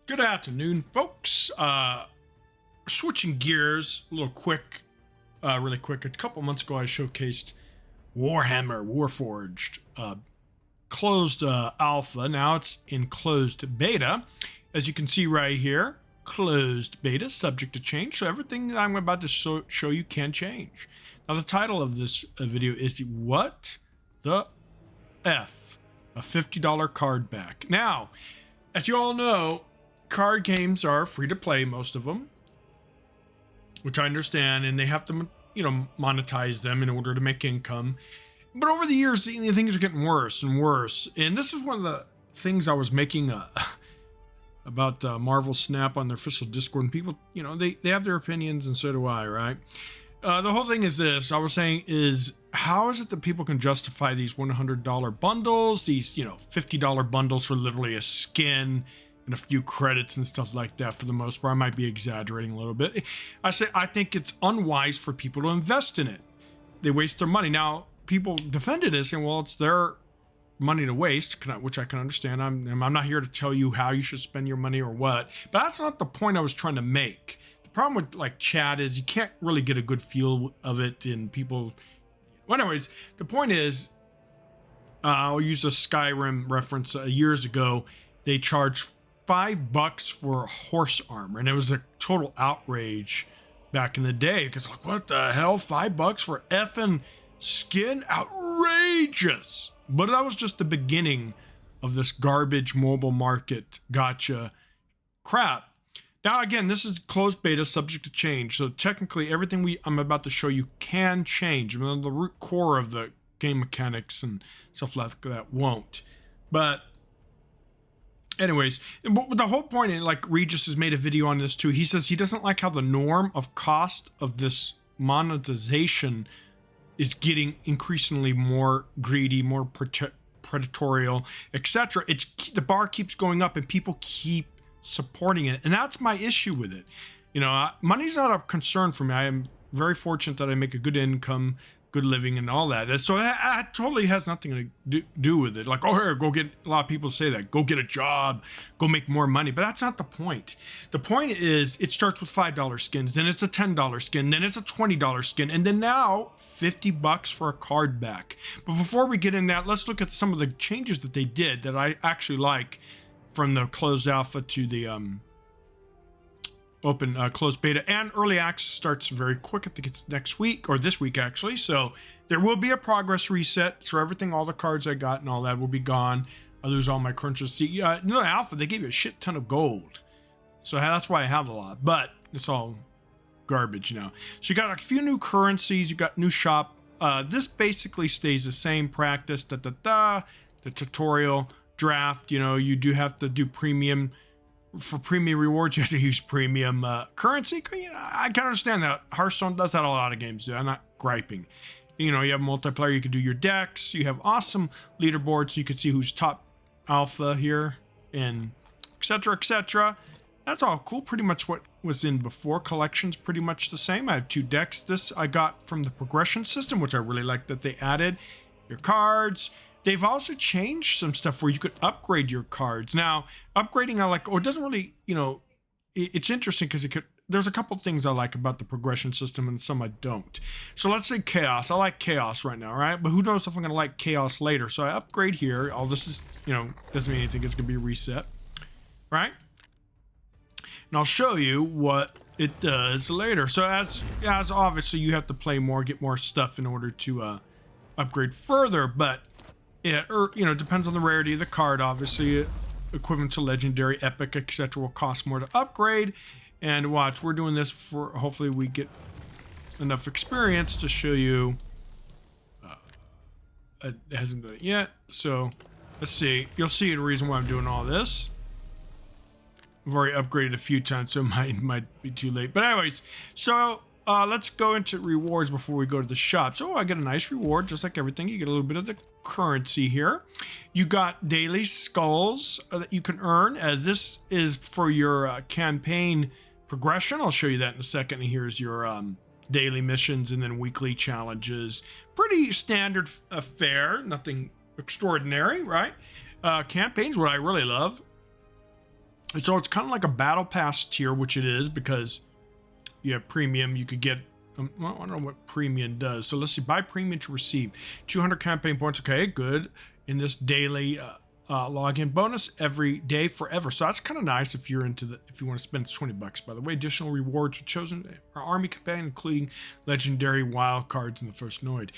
Good afternoon, folks. Switching gears a little quick, really quick. A couple months ago, I showcased Warhammer Warforged, closed alpha. Now it's in closed beta. As you can see right here, closed beta, subject to change. So everything that I'm about to show you can change. Now the title of this video is What the F? A $50 card back. Now, as you all know, card games are free to play, most of them, which I understand, and they have to, monetize them in order to make income. But over the years, things are getting worse and worse. And this is one of the things I was making about Marvel Snap on their official Discord. And people, they have their opinions, and so do I, right? The whole thing is this, I was saying, is how is it that people can justify these $100 bundles, these, $50 bundles for literally a skin and a few credits and stuff like that? For the most part, I might be exaggerating a little bit. I think it's unwise for people to invest in it. They waste their money. Now, people defended it saying, well, it's their money to waste, which I can understand. I'm not here to tell you how you should spend your money or what, but that's not the point I was trying to make. The problem with like chat is you can't really get a good feel of it, and people. Well, anyways, the point is, I'll use a Skyrim reference. Years ago, they charged $5 for horse armor, and it was a total outrage back in the day, because like, what the hell, $5 for effing skin? Outrageous. But that was just the beginning of this garbage mobile market gotcha crap. Now again, this is closed beta, subject to change, so technically everything I'm about to show you can change. The root core of the game mechanics and stuff like that won't. But anyways, the whole point, and like Regis has made a video on this too, he says he doesn't like how the norm of cost of this monetization is getting increasingly more greedy, more predatorial, etc. The bar keeps going up and people keep supporting it, and that's my issue with it. Money's not a concern for me. I am very fortunate that I make a good income, good living, and all that. So it totally has nothing to do with it. Like, oh, here, go get, a lot of people say that, go get a job, go make more money. But that's not the point. The point is, it starts with $5 skins, then it's a $10 skin, then it's a $20 skin, and then now $50 for a card back. But before we get in that, let's look at some of the changes that they did that I actually like from the closed alpha to the open closed beta. And early access starts very quick. I think it's next week, or this week actually. So there will be a progress reset. So everything, all the cards I got and all that will be gone. I lose all my crunches. See, alpha, they gave you a shit ton of gold. So that's why I have a lot, but it's all garbage now. So you got a few new currencies. You got new shop. This basically stays the same practice. The tutorial draft, you do have to do premium. For premium rewards, you have to use premium currency. I can understand that. Hearthstone does that. A lot of games do. I'm not griping. You have multiplayer. You can do your decks. You have awesome leaderboards. So you can see who's top alpha here, and etc. etc. That's all cool. Pretty much what was in before. Collection's pretty much the same. I have 2 decks. This I got from the progression system, which I really like that they added. Your cards. They've also changed some stuff where you could upgrade your cards. Now, upgrading I like, or it doesn't really, it's interesting because there's a couple things I like about the progression system and some I don't. So let's say Chaos. I like Chaos right now, right? But who knows if I'm going to like Chaos later. So I upgrade here. All this is, doesn't mean anything. It's going to be reset, right? And I'll show you what it does later. So as obviously you have to play more, get more stuff in order to upgrade further, but it depends on the rarity of the card. Obviously, equivalent to legendary, epic, etc. will cost more to upgrade. And watch, we're doing this for, hopefully we get enough experience to show you. It hasn't done it yet, so let's see. You'll see the reason why I'm doing all this. I've already upgraded a few times, so it might be too late. But anyways, so let's go into rewards before we go to the shop. So I get a nice reward, just like everything. You get a little bit of the currency here. You got daily skulls that you can earn. This is for your campaign progression. I'll show you that in a second. Here's your daily missions and then weekly challenges. Pretty standard fare, nothing extraordinary, right? Campaigns, what I really love. So it's kind of like a battle pass tier, which it is because you have premium. You could get, well, I don't know what premium does. So let's see, buy premium to receive 200 campaign points. Okay, good. In this daily login bonus every day forever. So that's kind of nice if you're into if you want to spend $20. By the way, additional rewards are chosen army campaign, including legendary wild cards in the first Noid.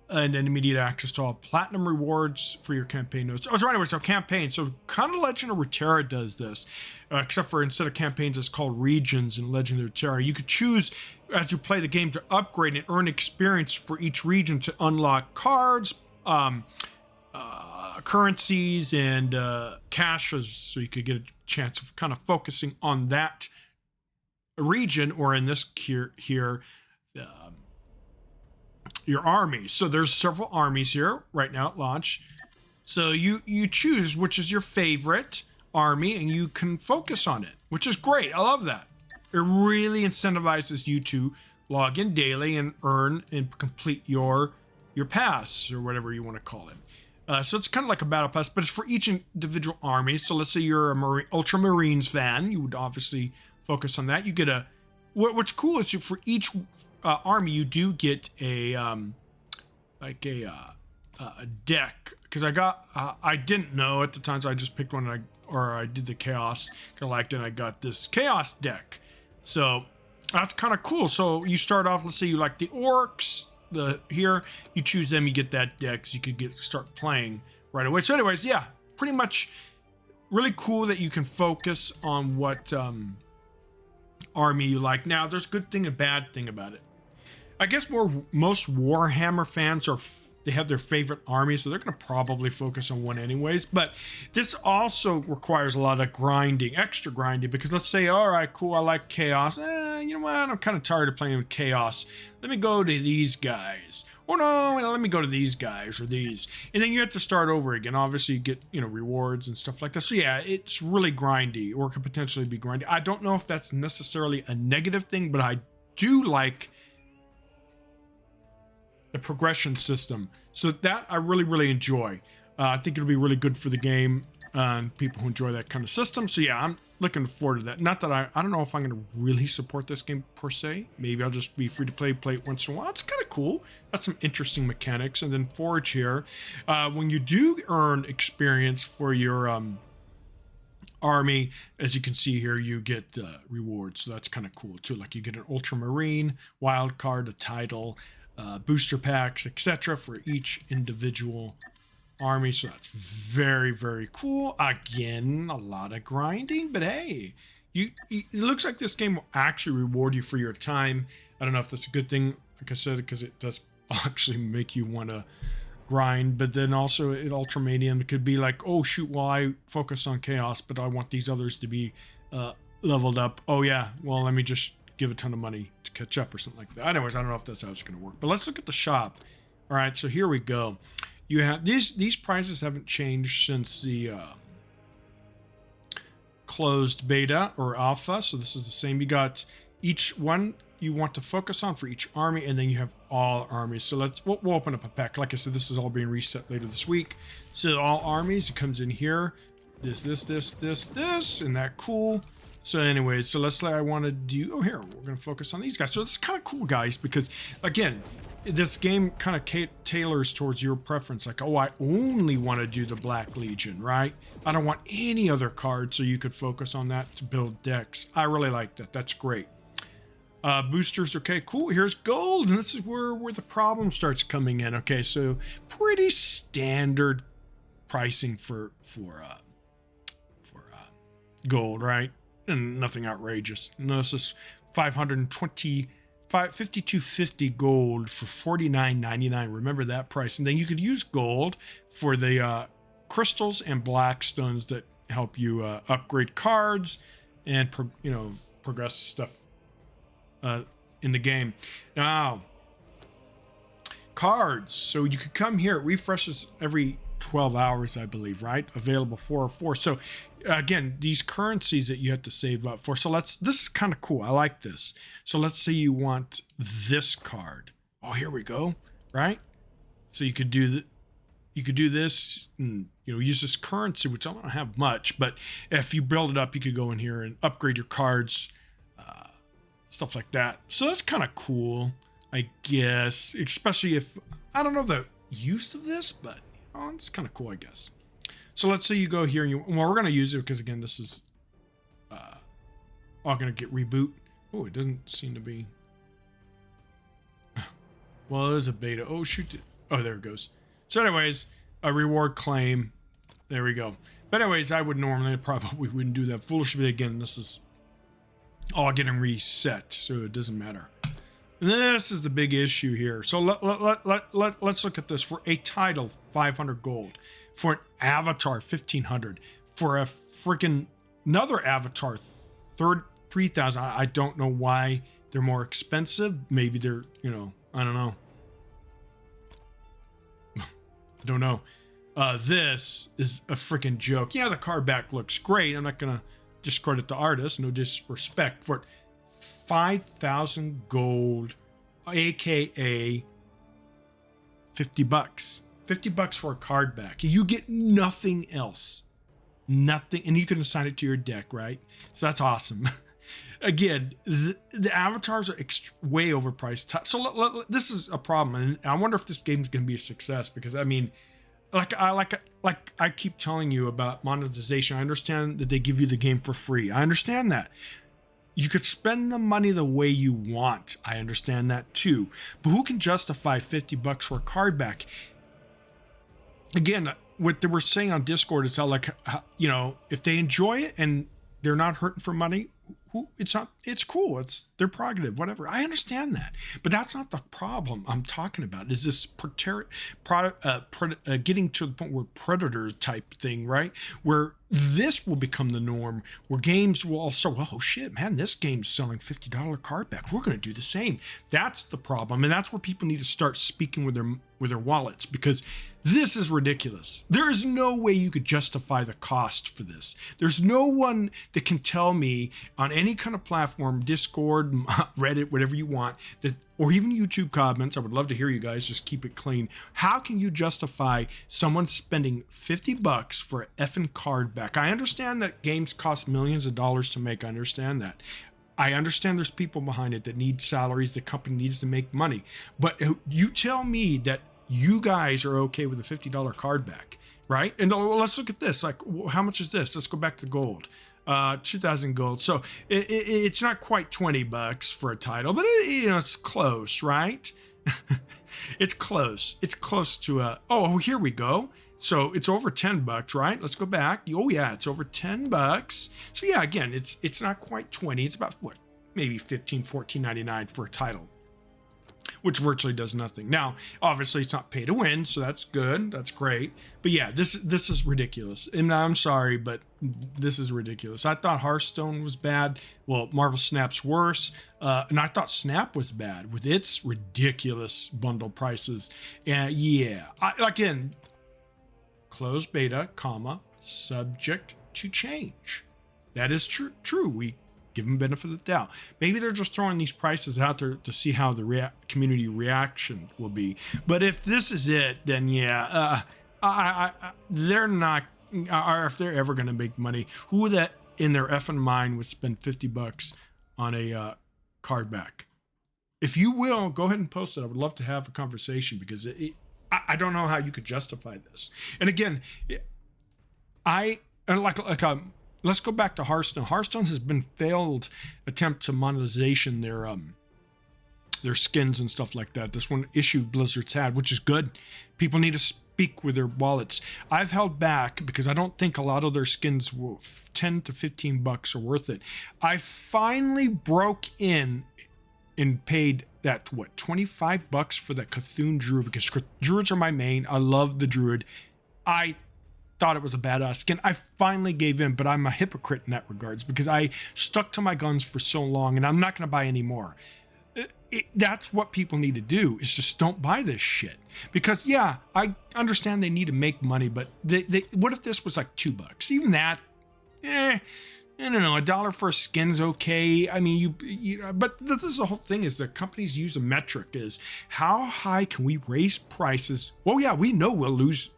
And then immediate access to all platinum rewards for your campaign notes. Oh, so anyway, so campaign. So kind of Legend of Runeterra does this, except for instead of campaigns, it's called regions in Legend of Runeterra. You could choose as you play the game to upgrade and earn experience for each region to unlock cards, currencies, and caches. So you could get a chance of kind of focusing on that region, or in this here, your armies. So there's several armies here right now at launch. So you choose which is your favorite army and you can focus on it, which is great. I love that. It really incentivizes you to log in daily and earn and complete your pass, or whatever you want to call it. So it's kind of like a battle pass, but it's for each individual army. So let's say you're a Ultramarines fan, you would obviously focus on that. You get what's cool is for each army you do get a deck, because I didn't know at the time, so I just picked one and I did the chaos I liked it, and I got this chaos deck. So that's kind of cool. So you start off, let's say you like the orcs, here you choose them, you get that deck, so you could start playing right away. So anyways, yeah, pretty much really cool that you can focus on what army you like. Now there's good thing and bad thing about it. I guess most Warhammer fans they have their favorite army, so they're going to probably focus on one anyways. But this also requires a lot of grinding, extra grinding, because let's say, all right, cool, I like chaos. You know what? I'm kind of tired of playing with chaos. Let me go to these guys. Or no, let me go to these guys or these. And then you have to start over again. Obviously, you get, rewards and stuff like that. So yeah, it's really grindy, or could potentially be grindy. I don't know if that's necessarily a negative thing, but I do like the progression system. So that I really, really enjoy. I think it'll be really good for the game and people who enjoy that kind of system. So yeah, I'm looking forward to that. Not that I don't know if I'm going to really support this game per se. Maybe I'll just be free to play it once in a while. It's kind of cool. That's some interesting mechanics. And then Forge here, when you do earn experience for your army, as you can see here, you get rewards. So that's kind of cool too. Like you get an Ultramarine, wild card, a title, booster packs, etc. for each individual army. So that's very, very cool. Again, a lot of grinding, but hey, it looks like this game will actually reward you for your time. I don't know if that's a good thing, like I said, because it does actually make you want to grind. But then also at Ultramanium, it could be like, oh shoot, well I focus on chaos, but I want these others to be leveled up. Oh yeah, well let me just give a ton of money to catch up or something like that. Anyways, I don't know if that's how it's going to work, but let's look at the shop. All right, so here we go. You have these prices haven't changed since the closed beta or alpha, so this is the same. You got each one you want to focus on for each army, and then you have all armies. So we'll open up a pack. Like I said, this is all being reset later this week. So all armies, it comes in here. This, and that cool. So anyways, so let's say I want to do, oh here, we're going to focus on these guys. So it's kind of cool, guys, because again, this game kind of tailors towards your preference. Like, oh, I only want to do the Black Legion, right? I don't want any other card, so you could focus on that to build decks. I really like that. That's great. Boosters, okay, cool. Here's gold, and this is where the problem starts coming in. Okay, so pretty standard pricing for gold, right? And nothing outrageous. No, this is 5250 gold for $49.99. Remember that price. And then you could use gold for the crystals and black stones that help you upgrade cards and progress stuff in the game. Now, cards. So you could come here. It refreshes every 12 hours, I believe, right? Available 404. So again, these currencies that you have to save up for. So this is kind of cool. I like this. So let's say you want this card. Oh, here we go. Right? So you could do you could do this and, use this currency, which I don't have much, but if you build it up, you could go in here and upgrade your cards, stuff like that. So that's kind of cool, I guess, especially if, I don't know the use of this, but it's kind of cool, I guess. So let's say you go here and we're going to use it because, again, this is all going to get reboot. Oh, it doesn't seem to be. Well, it is a beta. Oh, shoot. Oh, there it goes. So anyways, a reward claim. There we go. But anyways, I would normally probably wouldn't do that foolishly. Again, this is all getting reset, so it doesn't matter. And this is the big issue here. So let's look at this. For a title, 500 gold. For an avatar, 1,500. For a freaking another avatar, 3,000. I don't know why they're more expensive. Maybe they're, I don't know. I don't know. This is a freaking joke. Yeah, the card back looks great. I'm not going to discredit the artist. No disrespect for it. 5,000 gold, aka $50. $50 for a card back. You get nothing else. Nothing. And you can assign it to your deck, right? So that's awesome. Again, the avatars are way overpriced. So this is a problem, and I wonder if this game is going to be a success, because I mean, like I keep telling you about monetization. I understand that they give you the game for free. I understand that. You could spend the money the way you want. I understand that too. But who can justify $50 for a card back? Again, what they were saying on Discord is how, like, if they enjoy it and they're not hurting for money, it's cool. It's their prerogative, whatever. I understand that, but that's not the problem I'm talking about. Is this getting to the point where predator type thing, right? Where this will become the norm, where games will also, oh shit, man, this game's selling $50 card back. We're going to do the same. That's the problem, and that's where people need to start speaking with their wallets, because this is ridiculous. There is no way you could justify the cost for this. There's no one that can tell me on any kind of platform, Discord, Reddit, whatever you want, that, or even YouTube comments. I would love to hear you guys. Just keep it clean. How can you justify someone spending $50 for an effing card back? I understand that games cost millions of dollars to make. I understand that. I understand there's people behind it that need salaries. The company needs to make money. But you tell me that you guys are okay with a $50 card back, right? And let's look at this. Like, how much is this? Let's go back to gold. 2,000 gold. So it's not quite $20 for a title, but it's close, right? It's close. It's close to oh, here we go. So it's over $10, right? Let's go back. Oh yeah, it's over $10. So yeah, again, it's not quite 20. It's about what? Maybe $15, $14.99 for a title, which virtually does nothing. Now, obviously, it's not pay to win, so that's good. That's great. But yeah, this is ridiculous. And I'm sorry, but this is ridiculous. I thought Hearthstone was bad. Well, Marvel Snap's worse. And I thought Snap was bad with its ridiculous bundle prices. And yeah, again, closed beta, subject to change. That is true. We give them benefit of the doubt. Maybe they're just throwing these prices out there to see how the community reaction will be. But if this is it, then yeah, they're not. Or if they're ever going to make money, who that in their effing mind would spend $50 on a card back? If you will, go ahead and post it. I would love to have a conversation, because I don't know how you could justify this. And again, let's go back to Hearthstone. Hearthstone has been failed attempt to monetization their skins and stuff like that. This one issue Blizzard's had, which is good. People need to speak with their wallets. I've held back because I don't think a lot of their skins will $10 to $15 are worth it. I finally broke in and paid that, $25 for that Cthulhu Druid, because Druids are my main. I love the Druid. I thought it was a badass skin. I finally gave in, but I'm a hypocrite in that regards, because I stuck to my guns for so long, and I'm not going to buy any more. That's what people need to do, is just don't buy this shit. Because yeah, I understand they need to make money, but they what if this was like $2? Even that, I don't know, $1 for a skin's okay. I mean, but this is the whole thing, is the companies use a metric, is how high can we raise prices? Well, yeah, we know we'll lose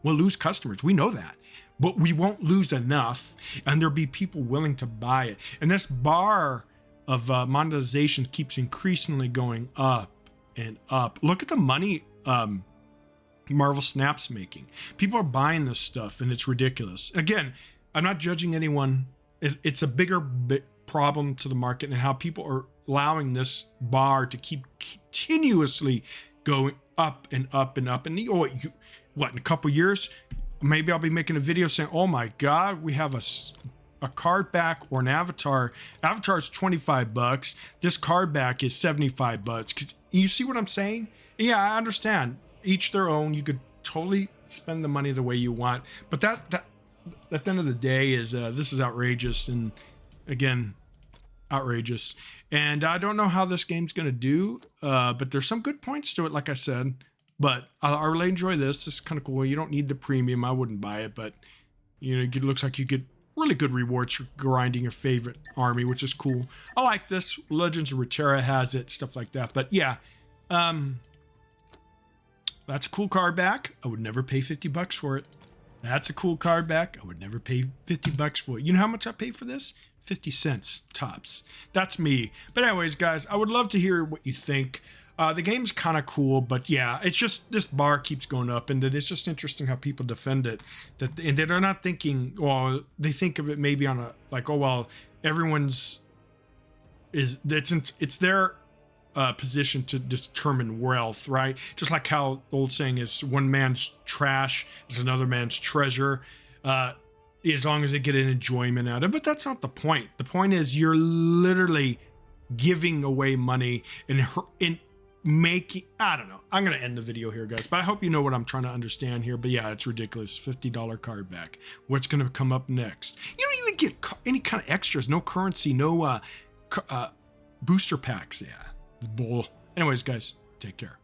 We'll lose customers. We know that. But we won't lose enough, and there'll be people willing to buy it. And this bar of monetization keeps increasingly going up and up. Look at the money Marvel Snap's making. People are buying this stuff, and it's ridiculous. Again, I'm not judging anyone. It's a bigger problem to the market and how people are allowing this bar to keep continuously going up and up and up. And in a couple years, maybe I'll be making a video saying, oh my God, we have a card back or an avatar. Avatar is $25. This card back is $75. Cause you see what I'm saying? Yeah, I understand. Each their own. You could totally spend the money the way you want. But that at the end of the day is this is outrageous. And again, outrageous. And I don't know how this game's going to do, but there's some good points to it, like I said. But I really enjoy this. This is kind of cool. You don't need the premium. I wouldn't buy it, but you know, it looks like you get really good rewards for grinding your favorite army, which is cool. I like this. Legends of Runeterra has it, stuff like that. But yeah, that's a cool card back. I would never pay $50 for it. That's a cool card back. I would never pay $50 for it. You know how much I pay for this? 50 cents tops. That's me. But anyways, guys, I would love to hear what you think. The game's kind of cool, but yeah, it's just this bar keeps going up, and it's just interesting how people defend it. And they're not thinking, well, they think of it maybe on a like, oh well, everyone's it's their position to determine wealth, right? Just like how the old saying is, one man's trash is another man's treasure. As long as they get an enjoyment out of it. But that's not the point. The point is you're literally giving away money and making, I don't know. I'm going to end the video here, guys, but I hope you know what I'm trying to understand here. But yeah, it's ridiculous. $50 card back. What's going to come up next? You don't even get any kind of extras. No currency, no booster packs. Yeah, it's bull. Anyways, guys, take care.